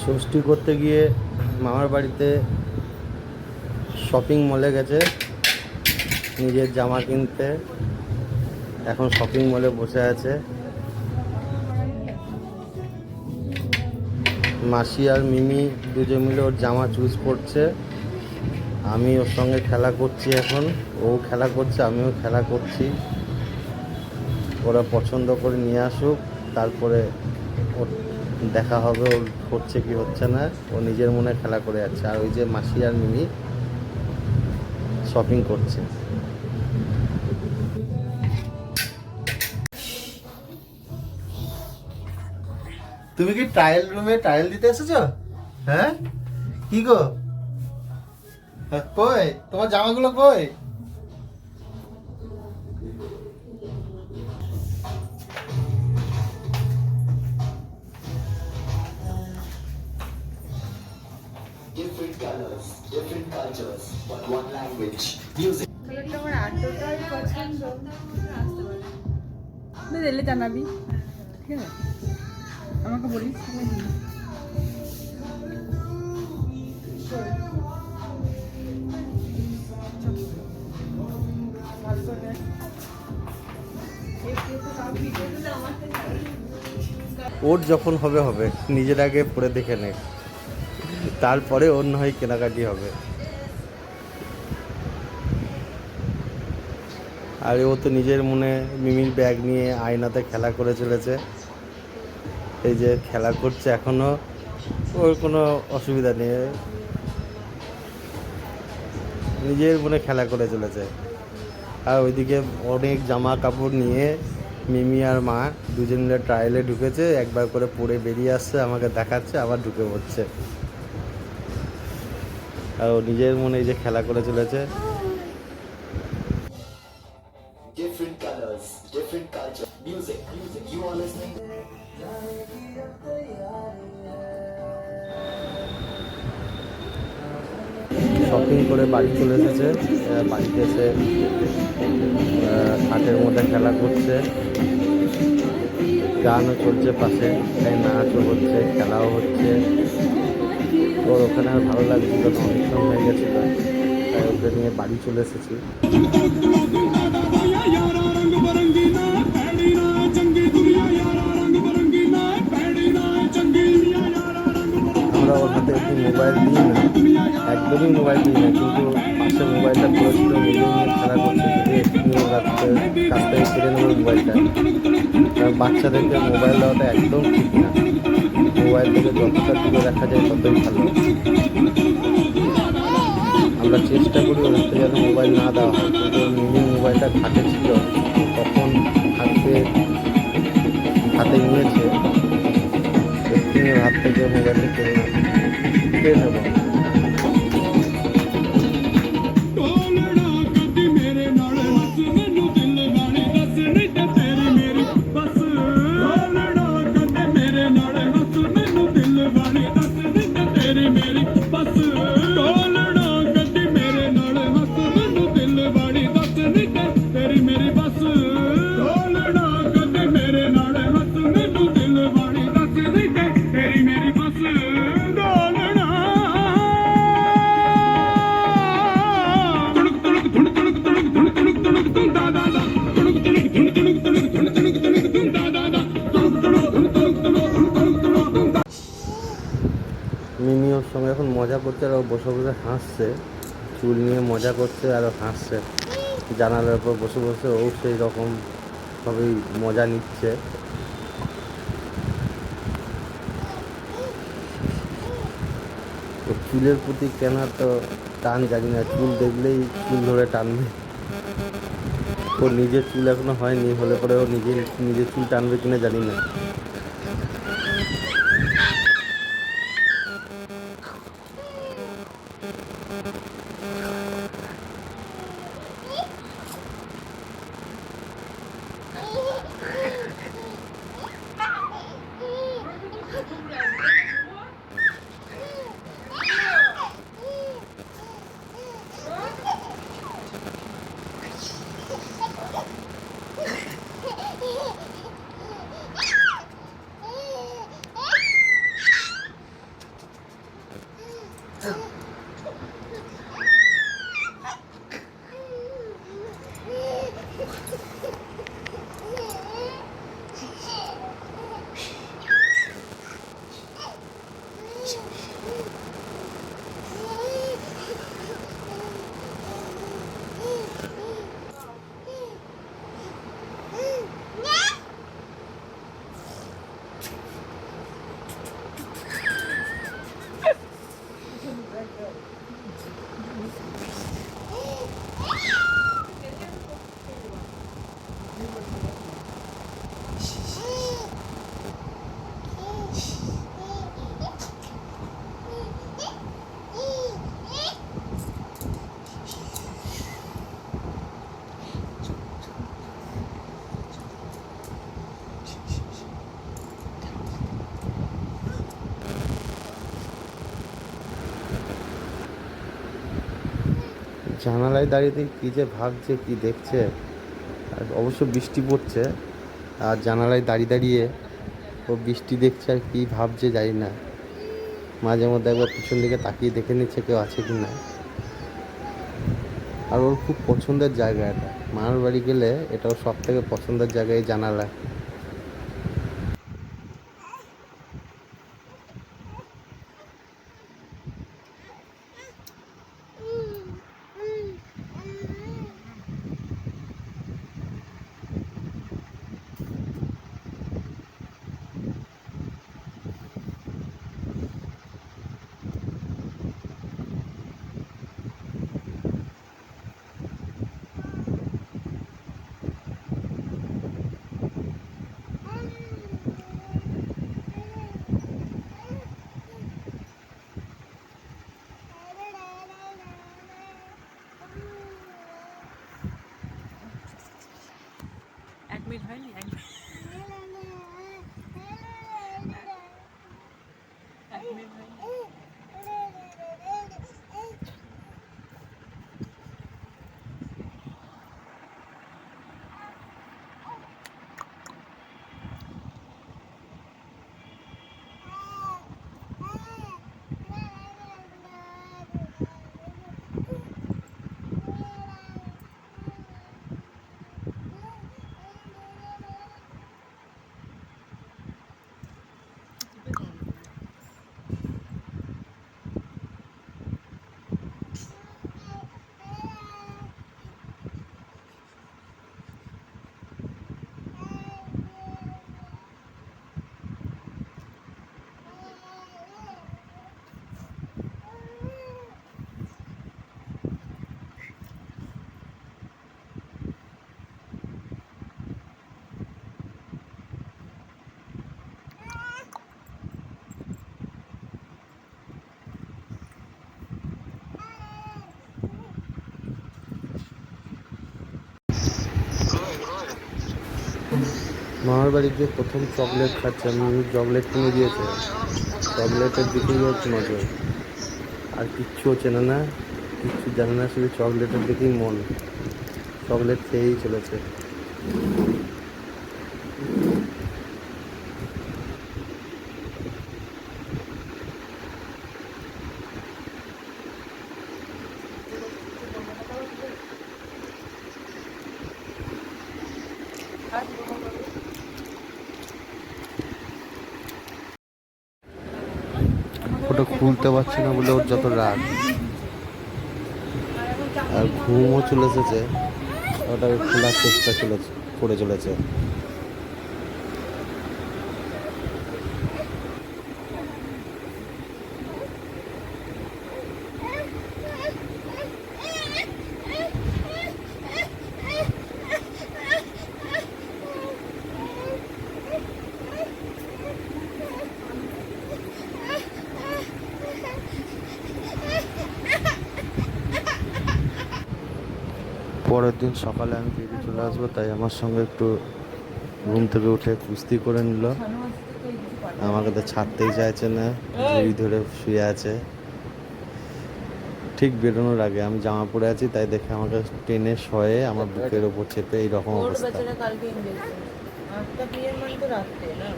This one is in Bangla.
ষষ্ঠী করতে গিয়ে মামার বাড়িতে শপিং মলে গেছে নিজের জামা কিনতে। এখন শপিং মলে বসে আছে। মাসি আর মিমি দুজন মিলে ওর জামা চুজ করছে। আমি ওর সঙ্গে খেলা করছি। এখন ও খেলা করছে, আমিও খেলা করছি। ওরা পছন্দ করে নিয়ে আসুক, তারপরে ওর দেখা হবে ওর হচ্ছে কি হচ্ছে না। ও নিজের মনে খেলা করে যাচ্ছে। আর ওই যে মাসি আর মিমি শপিং করছে। তুমি কি ট্রায়াল রুমে ট্রায়াল দিতে এসেছো? হ্যাঁ, কি গো? কই তোমার জামাগুলো কই? Different colors, different cultures, but one language, music. তোমার এতটাই পছন্দ দিলে জানাবি, ঠিক আছে? আমাকে বলিস। ওর যখন হবে হবে, নিজের আগে পরে দেখে নে, তারপরে ওর না হয় কেনাকাটি হবে। আর ও তো নিজের মনে মিমির ব্যাগ নিয়ে আয়নাতে খেলা করে চলেছে। এই যে খেলা করছে, এখনো ওর কোনো অসুবিধা নেই, নিজের মনে খেলা করে চলেছে। আর ওইদিকে অনেক জামা কাপড় নিয়ে মিমি আর মা দুজন মিলে ট্রায়ালে ঢুকেছে। একবার করে পরে বেরিয়ে আসছে, আমাকে দেখাচ্ছে, আবার ঢুকে পড়ছে। আর ও নিজের মনে এই যে খেলা করে চলেছে। Different colors, different culture, music, music. You are listening. Shopping করে বাড়ি চলে এসেছে। বাড়িতে এসে খাটের মধ্যে খেলা করছে, গানও চলছে পাশে, তাই নাচও হচ্ছে, খেলাও হচ্ছে। ওর ওখানে আর ভালো লাগছিল না, অনেকক্ষণ হয়ে গেছিল, তাই ওকে নিয়ে বাড়ি চলে এসেছি। আমরা ওর হাতে একটু মোবাইল দিই না, একদমই মোবাইল দিই না, কিন্তু পাশে মোবাইলটা পড়েছিল, নিজে নিয়ে খেলা করছে। যদি একটু কাছ থেকে কেড়ে নেবো মোবাইলটা। কারণ বাচ্চাদেরকে মোবাইল দেওয়াটা একদম ঠিক না। মোবাইল থেকে যতটা দূরে রাখা যায় ততই ভালো। আমরা চেষ্টা করি ওর হাতে যেন মোবাইল না দেওয়া হয়, কিন্তু মিমি মোবাইলটা হাতে ছিল, তখন হাতে নিয়েছে। এক্ষুনি হাত থেকে মোবাইলটা কেড়ে নেব। মিমি ওর সঙ্গে এখন মজা করছে, আর ও বসে বসে হাসছে, চুল নিয়ে মজা করছে আর হাসছে। জানালার উপর বসে বসে ও সেই রকম সবই মজা নিচ্ছে। চুলের প্রতি কেন তো টান জানি না, চুল দেখলেই চুল ধরে টানবে। ওর নিজের চুল এখনো হয়নি, হলে পরে ও নিজের চুল টানবে কিনা জানি না। জানালায় দাঁড়িয়ে থেকে কী যে ভাবছে, কি দেখছে। আর অবশ্য বৃষ্টি পড়ছে, আর জানালায় দাঁড়িয়ে দাঁড়িয়ে ও বৃষ্টি দেখছে আর কী ভাবছে জানি না। মাঝে মধ্যে একবার পিছন দিকে তাকিয়ে দেখে নিচ্ছে কেউ আছে কি না। আর ওর খুব পছন্দের জায়গা এটা, মামার বাড়ি গেলে এটা ওর সব থেকে পছন্দের জায়গা, এই জানালা। এক মিনিট হয়নি, এক মিনিট হয়নি। মামার বাড়ি গিয়ে প্রথম চকলেট খাচ্ছে, আমি চকলেট কিনে দিয়েছে, চকলেটের দিকেই হচ্ছে নজর। আর কিচ্ছুও চেনে না, কিচ্ছু জানে না, শুধু চকলেটের দিকেই মন, চকলেট খেয়েই চলেছে। ওটা খুলতে পারছে না বলে ওর যত রাগ, আর ঘুমও চলে এসেছে, ওটা খোলার চেষ্টা করে চলেছে। পরের দিন সকালে আমি বেরিয়ে চলে আসবো, তাই আমার সঙ্গে একটু ঘুম থেকে উঠে কুস্তি করে নিল। আমাকে তো ছাড়তেই চাইছে না, ঝুড়ি ধরে শুয়ে আছে। ঠিক বেরোনোর আগে আমি জামা পরে আছি, তাই দেখে আমাকে টেনে শয়ে আমার বুকের ওপর চেপে এইরকম অবস্থা। কালকে ইঞ্জেকশন 8টা PM মানে তো রাত্রে না।